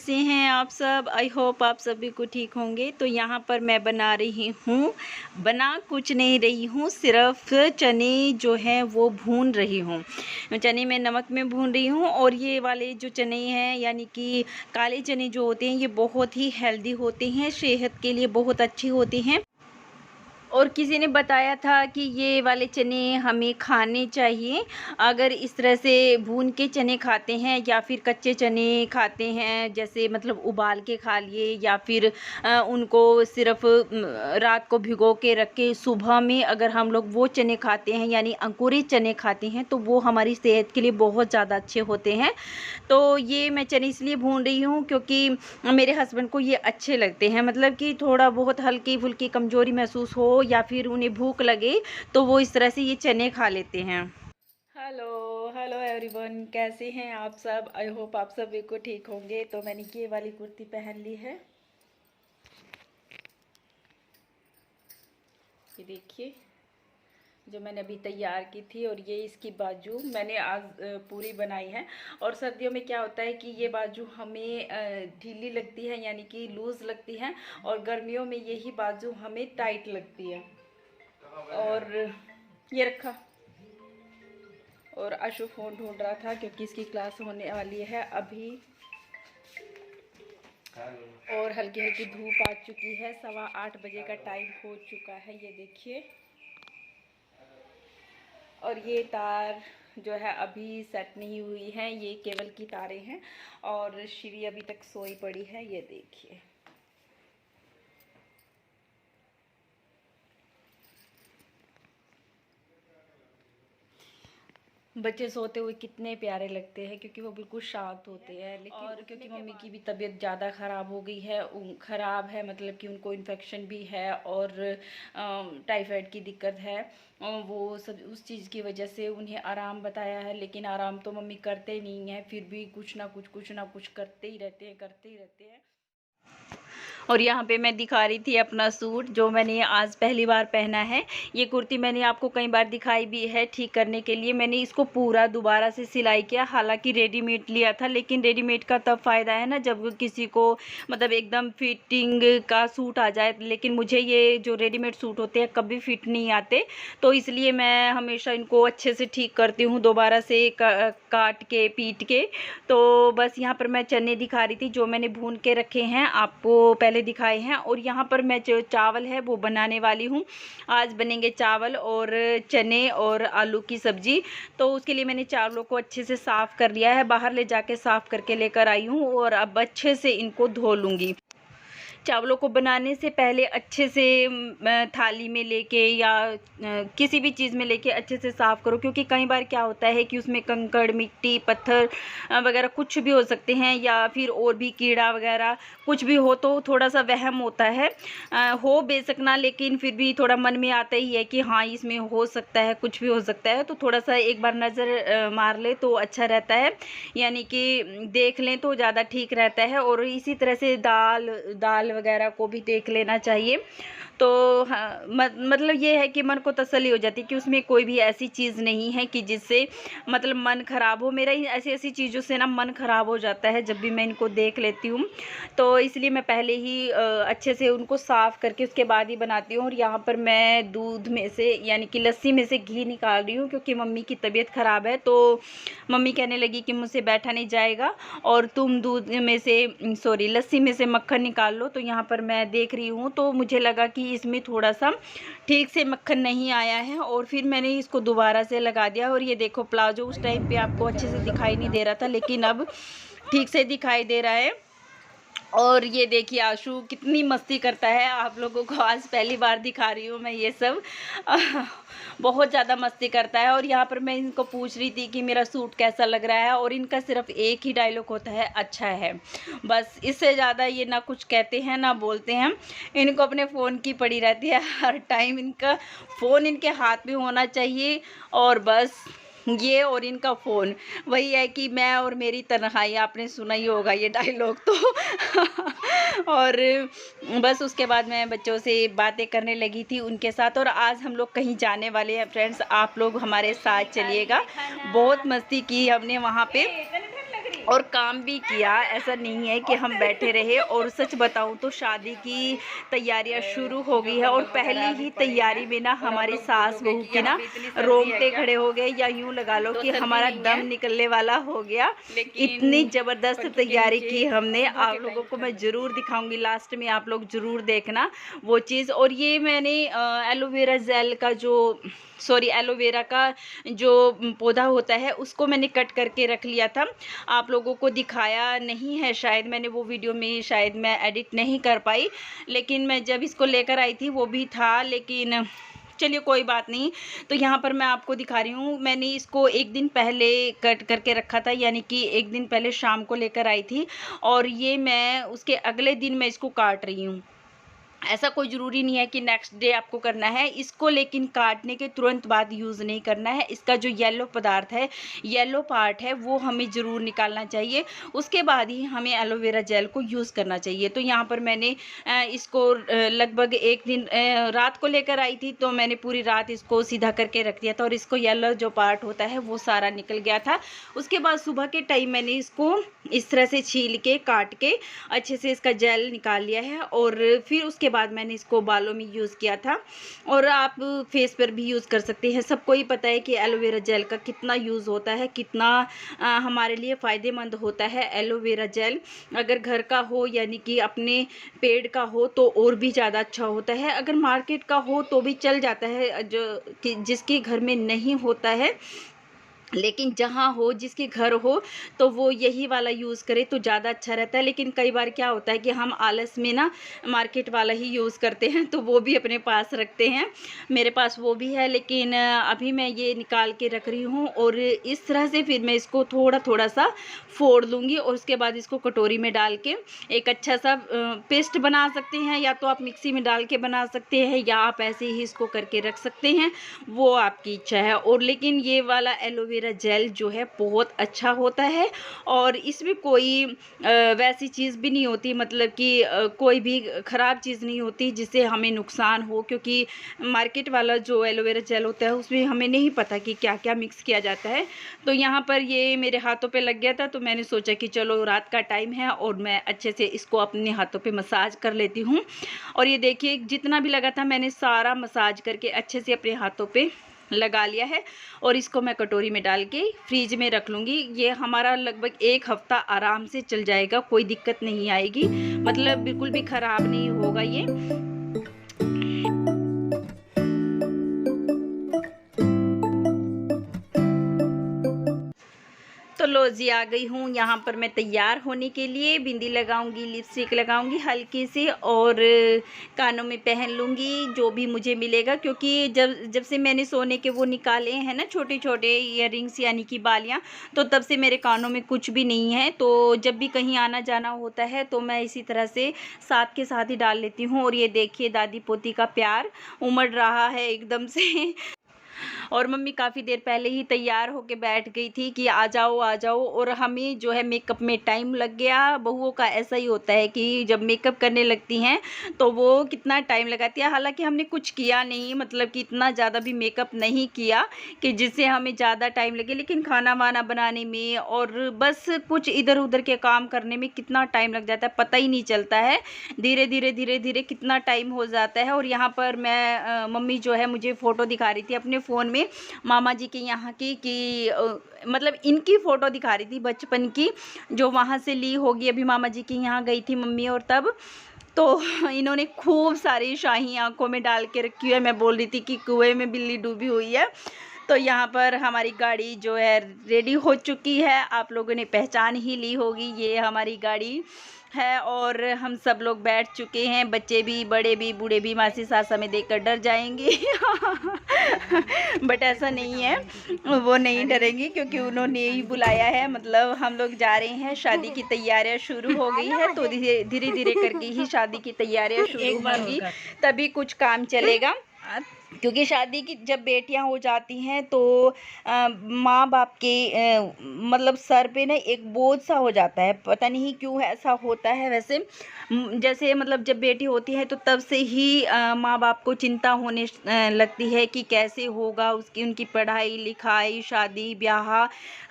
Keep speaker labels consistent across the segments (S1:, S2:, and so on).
S1: कैसे हैं आप सब। आई होप आप सभी को ठीक होंगे। तो यहाँ पर मैं बना रही हूँ, बना कुछ नहीं रही हूँ, सिर्फ चने जो हैं वो भून रही हूँ। चने में नमक में भून रही हूँ। और ये वाले जो चने हैं यानी कि काले चने जो होते हैं ये बहुत ही हेल्दी होते हैं, सेहत के लिए बहुत अच्छे होते हैं। और किसी ने बताया था कि ये वाले चने हमें खाने चाहिए। अगर इस तरह से भून के चने खाते हैं या फिर कच्चे चने खाते हैं, जैसे मतलब उबाल के खा लिए या फिर उनको सिर्फ रात को भिगो के रख के सुबह में अगर हम लोग वो चने खाते हैं यानी अंकुरित चने खाते हैं तो वो हमारी सेहत के लिए बहुत ज़्यादा अच्छे होते हैं। तो ये मैं चने इसलिए भून रही हूँ क्योंकि मेरे हस्बैंड को ये अच्छे लगते हैं, मतलब कि थोड़ा बहुत हल्की फुल्की कमज़ोरी महसूस हो या फिर उन्हें भूख लगे तो वो इस तरह से ये चने खा लेते हैं। हेलो हेलो एवरीवन, कैसे हैं आप सब। आई होप आप सभी को ठीक होंगे। तो मैंने ये वाली कुर्ती पहन ली है, ये देखिए जो मैंने अभी तैयार की थी। और ये इसकी बाजू मैंने आज पूरी बनाई है। और सर्दियों में क्या होता है कि ये बाजू हमें ढीली लगती है यानी कि लूज़ लगती है, और गर्मियों में यही बाजू हमें टाइट लगती है। और ये रखा। और आशु फ़ोन ढूंढ रहा था क्योंकि इसकी क्लास होने वाली है अभी। और हल्की हल्की धूप आ चुकी है, 7:15 बजे का टाइम हो चुका है, ये देखिए। और ये तार जो है अभी सेट नहीं हुई है, ये केबल की तारें हैं। और श्री अभी तक सोई पड़ी है, ये देखिए। बच्चे सोते हुए कितने प्यारे लगते हैं क्योंकि वो बिल्कुल शांत होते हैं। लेकिन और क्योंकि मम्मी की भी तबीयत ज़्यादा ख़राब हो गई है, ख़राब है मतलब कि उनको इन्फेक्शन भी है और टाइफाइड की दिक्कत है। वो सब उस चीज़ की वजह से उन्हें आराम बताया है, लेकिन आराम तो मम्मी करते नहीं हैं, फिर भी कुछ ना कुछ करते ही रहते हैं। और यहाँ पे मैं दिखा रही थी अपना सूट जो मैंने आज पहली बार पहना है। ये कुर्ती मैंने आपको कई बार दिखाई भी है ठीक करने के लिए। मैंने इसको पूरा दोबारा से सिलाई किया, हालांकि रेडीमेड लिया था, लेकिन रेडीमेड का तब फ़ायदा है ना जब किसी को मतलब एकदम फिटिंग का सूट आ जाए, लेकिन मुझे ये जो रेडीमेड सूट होते हैं कभी फिट नहीं आते। तो इसलिए मैं हमेशा इनको अच्छे से ठीक करती हूँ दोबारा से काट के पीट के। तो बस यहाँ पर मैं चने दिखा रही थी जो मैंने भून के रखे हैं, आपको पहले दिखाए हैं। और यहाँ पर मैं जो चावल है वो बनाने वाली हूँ। आज बनेंगे चावल और चने और आलू की सब्जी। तो उसके लिए मैंने चावलों को अच्छे से साफ़ कर लिया है, बाहर ले जाके साफ़ करके लेकर आई हूँ और अब अच्छे से इनको धो लूँगी। चावलों को बनाने से पहले अच्छे से थाली में लेके या किसी भी चीज़ में लेके अच्छे से साफ़ करो, क्योंकि कई बार क्या होता है कि उसमें कंकड़ मिट्टी पत्थर वगैरह कुछ भी हो सकते हैं, या फिर और भी कीड़ा वगैरह कुछ भी हो, तो थोड़ा सा वहम होता है। हो बेशक ना, लेकिन फिर भी थोड़ा मन में आता ही है कि हाँ इसमें हो सकता है, कुछ भी हो सकता है। तो थोड़ा सा एक बार नज़र मार ले तो अच्छा रहता है, यानी कि देख लें तो ज़्यादा ठीक रहता है। और इसी तरह से दाल वगैरह को भी देख लेना चाहिए। तो हाँ, मतलब ये है कि मन को तसल्ली हो जाती है कि उसमें कोई भी ऐसी चीज़ नहीं है कि जिससे मतलब मन ख़राब हो। मेरा ही ऐसी चीज़ों से ना मन ख़राब हो जाता है जब भी मैं इनको देख लेती हूँ। तो इसलिए मैं पहले ही अच्छे से उनको साफ़ करके उसके बाद ही बनाती हूँ। और यहाँ पर मैं दूध में से यानी कि लस्सी में से घी निकाल रही हूँ, क्योंकि मम्मी की तबीयत ख़राब है। तो मम्मी कहने लगी कि मुझसे बैठा नहीं जाएगा और तुम दूध में से लस्सी में से मक्खन निकाल लो। तो यहाँ पर मैं देख रही हूँ तो मुझे लगा कि इसमें थोड़ा सा ठीक से मक्खन नहीं आया है, और फिर मैंने इसको दोबारा से लगा दिया। और ये देखो प्लाजो उस टाइम पे आपको अच्छे से दिखाई नहीं दे रहा था, लेकिन अब ठीक से दिखाई दे रहा है। और ये देखिए आशु कितनी मस्ती करता है, आप लोगों को आज पहली बार दिखा रही हूँ मैं ये सब। बहुत ज़्यादा मस्ती करता है। और यहाँ पर मैं इनको पूछ रही थी कि मेरा सूट कैसा लग रहा है, और इनका सिर्फ एक ही डायलॉग होता है, अच्छा है। बस इससे ज़्यादा ये ना कुछ कहते हैं ना बोलते हैं। इनको अपने फ़ोन की पड़ी रहती है, हर टाइम इनका फ़ोन इनके हाथ में होना चाहिए। और बस ये और इनका फ़ोन, वही है कि मैं और मेरी तन्हाई, आपने सुना ही होगा ये डायलॉग तो। और बस उसके बाद मैं बच्चों से बातें करने लगी थी उनके साथ। और आज हम लोग कहीं जाने वाले हैं फ्रेंड्स, आप लोग हमारे साथ चलिएगा। बहुत मस्ती की हमने वहाँ पे। और काम भी किया। ऐसा नहीं है कि हम बैठे रहे। और सच बताऊं तो शादी की तैयारियां शुरू हो गई है और पहले ही तैयारी में ना हमारी सास बहू की ना रोंगटे खड़े हो गए, या यूं लगा लो कि हमारा दम निकलने वाला हो गया। इतनी ज़बरदस्त तैयारी की हमने। आप लोगों को मैं ज़रूर दिखाऊंगी, लास्ट में आप लोग ज़रूर देखना वो चीज़। और ये मैंने एलोवेरा जेल का एलोवेरा का जो पौधा होता है उसको मैंने कट करके रख लिया था। आप लोगों को दिखाया नहीं है शायद, मैंने वो वीडियो में शायद मैं एडिट नहीं कर पाई, लेकिन मैं जब इसको लेकर आई थी वो भी था। लेकिन चलिए कोई बात नहीं। तो यहाँ पर मैं आपको दिखा रही हूँ, मैंने इसको एक दिन पहले कट करके रखा था, यानी कि एक दिन पहले शाम को लेकर आई थी और ये मैं उसके अगले दिन मैं इसको काट रही हूँ। ऐसा कोई ज़रूरी नहीं है कि नेक्स्ट डे आपको करना है इसको, लेकिन काटने के तुरंत बाद यूज़ नहीं करना है। इसका जो येलो पदार्थ है, येलो पार्ट है, वो हमें ज़रूर निकालना चाहिए। उसके बाद ही हमें एलोवेरा जेल को यूज़ करना चाहिए। तो यहाँ पर मैंने इसको लगभग एक दिन रात को लेकर आई थी, तो मैंने पूरी रात इसको सीधा करके रख दिया था और इसको येलो जो पार्ट होता है वो सारा निकल गया था। उसके बाद सुबह के टाइम मैंने इसको इस तरह से छील के काट के अच्छे से इसका जेल निकाल लिया है और फिर उसके बाद मैंने इसको बालों में यूज़ किया था। और आप फेस पर भी यूज़ कर सकते हैं। सबको ही पता है कि एलोवेरा जेल का कितना यूज़ होता है, कितना हमारे लिए फ़ायदेमंद होता है एलोवेरा जेल। अगर घर का हो यानी कि अपने पेड़ का हो तो और भी ज़्यादा अच्छा होता है। अगर मार्केट का हो तो भी चल जाता है, जिसके घर में नहीं होता है, लेकिन जहाँ हो, जिसके घर हो, तो वो यही वाला यूज़ करे तो ज़्यादा अच्छा रहता है। लेकिन कई बार क्या होता है कि हम आलस में ना मार्केट वाला ही यूज़ करते हैं, तो वो भी अपने पास रखते हैं। मेरे पास वो भी है, लेकिन अभी मैं ये निकाल के रख रही हूँ और इस तरह से फिर मैं इसको थोड़ा थोड़ा सा फोड़ लूँगी और उसके बाद इसको कटोरी में डाल के एक अच्छा सा पेस्ट बना सकते हैं। या तो आप मिक्सी में डाल के बना सकते हैं या आप ऐसे ही इसको करके रख सकते हैं, वो आपकी इच्छा है। और लेकिन ये वाला एलोवेरा जेल जो है बहुत अच्छा होता है और इसमें कोई वैसी चीज़ भी नहीं होती, मतलब कि कोई भी ख़राब चीज़ नहीं होती जिससे हमें नुकसान हो। क्योंकि मार्केट वाला जो एलोवेरा जेल होता है उसमें हमें नहीं पता कि क्या क्या मिक्स किया जाता है। तो यहाँ पर ये मेरे हाथों पे लग गया था, तो मैंने सोचा कि चलो रात का टाइम है और मैं अच्छे से इसको अपने हाथों पे मसाज कर लेती हूँ। और ये देखिए जितना भी लगा था मैंने सारा मसाज करके अच्छे से अपने हाथों पे लगा लिया है और इसको मैं कटोरी में डाल के फ्रीज में रख लूँगी। ये हमारा लगभग 1 हफ्ता आराम से चल जाएगा, कोई दिक्कत नहीं आएगी, मतलब बिल्कुल भी ख़राब नहीं होगा ये। तो लो जी आ गई हूँ यहाँ पर मैं तैयार होने के लिए। बिंदी लगाऊंगी, लिपस्टिक लगाऊंगी हल्की सी और कानों में पहन लूँगी जो भी मुझे मिलेगा। क्योंकि जब से मैंने सोने के वो निकाले हैं ना छोटे छोटे ईयररिंग्स यानी कि बालियाँ, तो तब से मेरे कानों में कुछ भी नहीं है। तो जब भी कहीं आना जाना होता है तो मैं इसी तरह से साथ के साथ ही डाल लेती हूँ। और ये देखिए दादी पोती का प्यार उमड़ रहा है एकदम से। और मम्मी काफ़ी देर पहले ही तैयार होके बैठ गई थी कि आ जाओ आ जाओ। और हमें जो है मेकअप में टाइम लग गया। बहुओं का ऐसा ही होता है कि जब मेकअप करने लगती हैं तो वो कितना टाइम लगाती है। हालांकि हमने कुछ किया नहीं, मतलब कि इतना ज़्यादा भी मेकअप नहीं किया कि जिससे हमें ज़्यादा टाइम लगे, लेकिन खाना वाना बनाने में और बस कुछ इधर उधर के काम करने में कितना टाइम लग जाता है पता ही नहीं चलता है। धीरे धीरे कितना टाइम हो जाता है। और यहाँ पर मैं मम्मी जो है मुझे फ़ोटो दिखा रही थी अपने फ़ोन में मामा जी के यहाँ की, कि मतलब इनकी फ़ोटो दिखा रही थी बचपन की, जो वहाँ से ली होगी। अभी मामा जी के यहाँ गई थी मम्मी और तब तो इन्होंने खूब सारी शाही आंखों में डाल के रखी है। मैं बोल रही थी कि कुएं में बिल्ली डूबी हुई है। तो यहाँ पर हमारी गाड़ी जो है रेडी हो चुकी है। आप लोगों ने पहचान ही ली होगी, ये हमारी गाड़ी है और हम सब लोग बैठ चुके हैं। बच्चे भी, बड़े भी, बूढ़े भी मासी सास हमें देखकर डर जाएंगे बट ऐसा नहीं है, वो नहीं डरेंगी क्योंकि उन्होंने ही बुलाया है। मतलब हम लोग जा रहे हैं, शादी की तैयारियां शुरू हो गई है। तो धीरे धीरे करके ही शादी की तैयारियां शुरू होंगी, तभी कुछ काम चलेगा। क्योंकि शादी की जब बेटियां हो जाती हैं तो माँ बाप के मतलब सर पे ना एक बोझ सा हो जाता है, पता नहीं क्यों ऐसा होता है। वैसे जैसे मतलब जब बेटी होती है तो तब से ही माँ बाप को चिंता होने लगती है कि कैसे होगा उसकी, उनकी पढ़ाई लिखाई शादी ब्याह,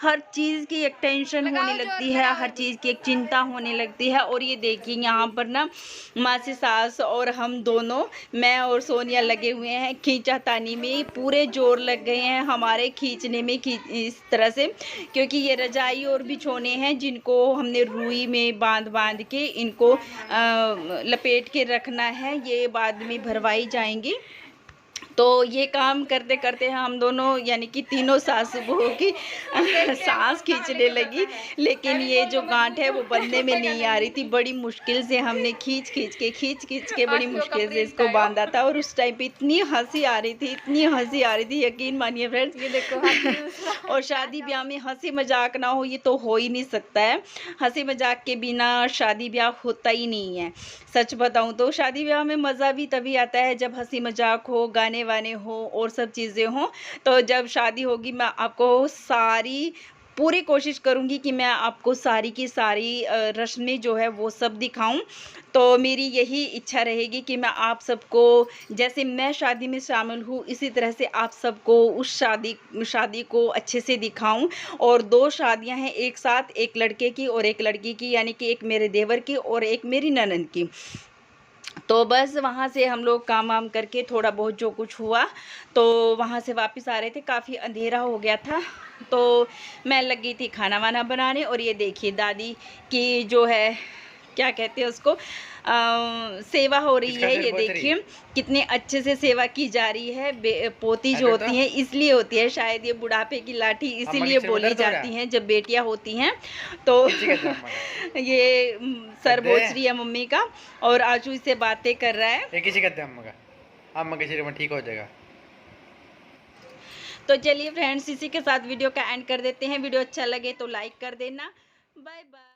S1: हर चीज़ की एक टेंशन होने लगती है, हर चीज़ की एक चिंता होने लगती है। और ये देखिए यहाँ पर ना मासी सास और हम दोनों, मैं और सोनिया लगे हुए हैं खींचातानी में, पूरे जोर लग गए हैं हमारे खींचने में, इस तरह से, क्योंकि ये रजाई और बिछोने हैं जिनको हमने रुई में बांध बांध के इनको लपेट के रखना है, ये बाद में भरवाई जाएंगी। तो ये काम करते करते हम दोनों यानी कि तीनों सास बहू की सांस खींचने लगी, लेकिन ये जो गांठ है वो बनने में नहीं आ रही थी। बड़ी मुश्किल से हमने खींच खींच के बड़ी मुश्किल से इसको बांधा था। और उस टाइम पे इतनी हंसी आ रही थी, इतनी हंसी आ रही थी, यकीन मानिए फ्रेंड्स, ये देखो और शादी ब्याह में हंसी मजाक ना हो ये तो हो ही नहीं सकता है। हंसी मजाक के बिना शादी ब्याह होता ही नहीं है। सच बताऊं तो शादी ब्याह में मज़ा भी तभी आता है जब हंसी मजाक हो, गाने वाने हो और सब चीज़ें हों। तो जब शादी होगी मैं आपको सारी पूरी कोशिश करूंगी कि मैं आपको सारी की सारी रस्में जो है वो सब दिखाऊं। तो मेरी यही इच्छा रहेगी कि मैं आप सबको, जैसे मैं शादी में शामिल हूँ इसी तरह से आप सबको उस शादी को अच्छे से दिखाऊं। और 2 शादियां हैं एक साथ, एक लड़के की और एक लड़की की, यानी कि एक मेरे देवर की और एक मेरी ननद की। तो बस वहाँ से हम लोग काम वाम करके थोड़ा बहुत जो कुछ हुआ तो वहाँ से वापस आ रहे थे, काफ़ी अंधेरा हो गया था। तो मैं लगी थी खाना वाना बनाने। और ये देखिए दादी की जो है क्या कहते हैं उसको, सेवा हो रही है। ये देखिए कितने अच्छे से सेवा की जा रही है। पोती जो होती है इसलिए होती है शायद, ये बुढ़ापे की लाठी इसीलिए बोली जाती हैं जब बेटियां होती हैं। तो ये सर बोझ रही है मम्मी का और आजू इससे बातें कर रहा है।
S2: किसी कहते हैं अम्मा के शरीर में ठीक हो जाएगा।
S1: तो चलिए फ्रेंड्स इसी के साथ वीडियो का एंड कर देते हैं। वीडियो अच्छा लगे तो लाइक कर देना। Bye bye.